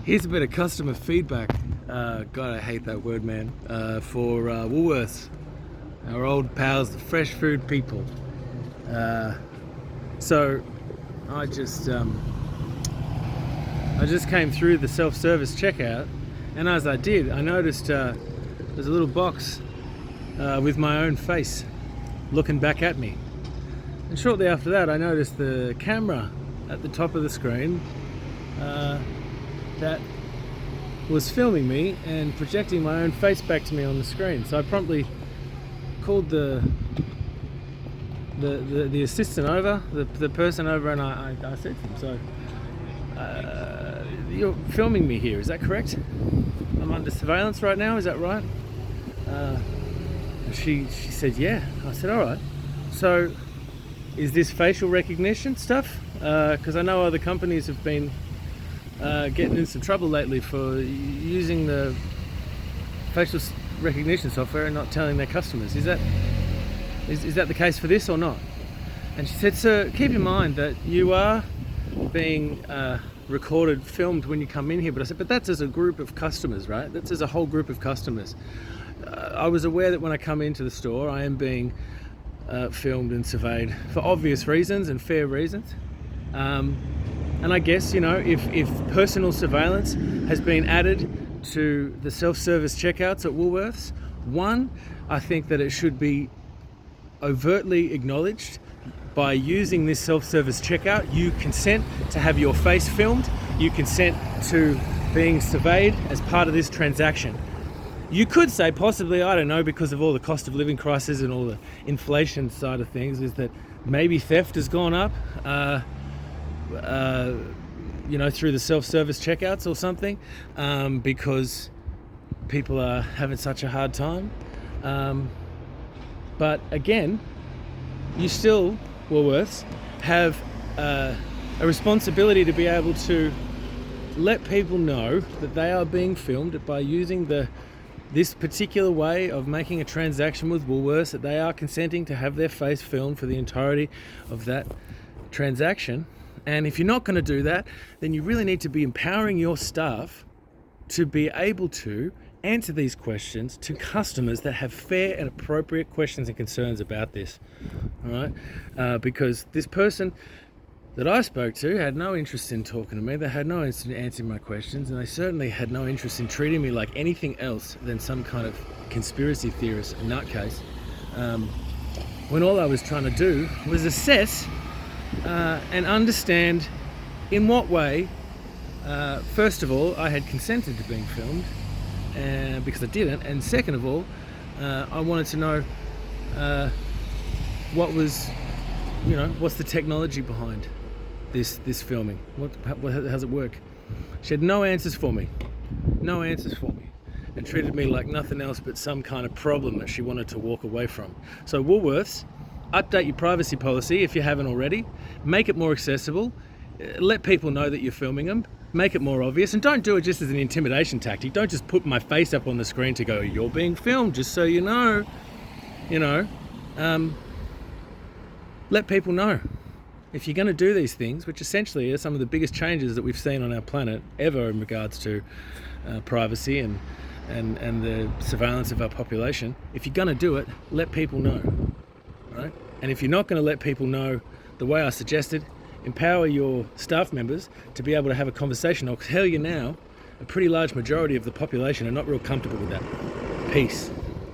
Here's a bit of customer feedback. God, I hate that word, man. For Woolworths, our old pals, the fresh food people. So I just came through the self-service checkout, and as I did, I noticed there's a little box with my own face looking back at me. And shortly after that, I noticed the camera at the top of the screen that was filming me and projecting my own face back to me on the screen. So I promptly called the assistant over, the person over, and I said to them, so you're filming me here, is that correct? I'm under surveillance right now, is that right? She said, yeah. I said, all right. So is this facial recognition stuff? Because I know other companies have been getting in some trouble lately for using the facial recognition software and not telling their customers. Is that the case for this or not? And she said, sir, keep in mind that you are being recorded, filmed when you come in here. But I said, but that's as a group of customers, right? That's as a whole group of customers. I was aware that when I come into the store, I am being filmed and surveyed for obvious reasons and fair reasons. And I guess, you know, if personal surveillance has been added to the self-service checkouts at Woolworths, one, I think that it should be overtly acknowledged. By using this self-service checkout, you consent to have your face filmed, you consent to being surveyed as part of this transaction. You could say possibly, I don't know, because of all the cost of living crisis and all the inflation side of things, is that maybe theft has gone up, through the self-service checkouts or something, because people are having such a hard time. But again, you still, Woolworths, have a responsibility to be able to let people know that they are being filmed by using this particular way of making a transaction with Woolworths, that they are consenting to have their face filmed for the entirety of that transaction. And if you're not going to do that, then you really need to be empowering your staff to be able to answer these questions to customers that have fair and appropriate questions and concerns about this. All right? Because this person that I spoke to had no interest in talking to me. They had no interest in answering my questions, and they certainly had no interest in treating me like anything else than some kind of conspiracy theorist nutcase. When all I was trying to do was assess and understand in what way, first of all, I had consented to being filmed, because I didn't, and second of all, I wanted to know what's the technology behind this filming? How does it work? She had no answers for me, and treated me like nothing else but some kind of problem that she wanted to walk away from. So Woolworths, update your privacy policy if you haven't already. Make it more accessible. Let people know that you're filming them. Make it more obvious, and don't do it just as an intimidation tactic. Don't just put my face up on the screen to go, you're being filmed, just so you know. Let people know. If you're going to do these things, which essentially are some of the biggest changes that we've seen on our planet ever in regards to privacy and the surveillance of our population, if you're going to do it, let people know, right? And if you're not going to let people know the way I suggested, empower your staff members to be able to have a conversation. I'll tell you now, a pretty large majority of the population are not real comfortable with that. Peace.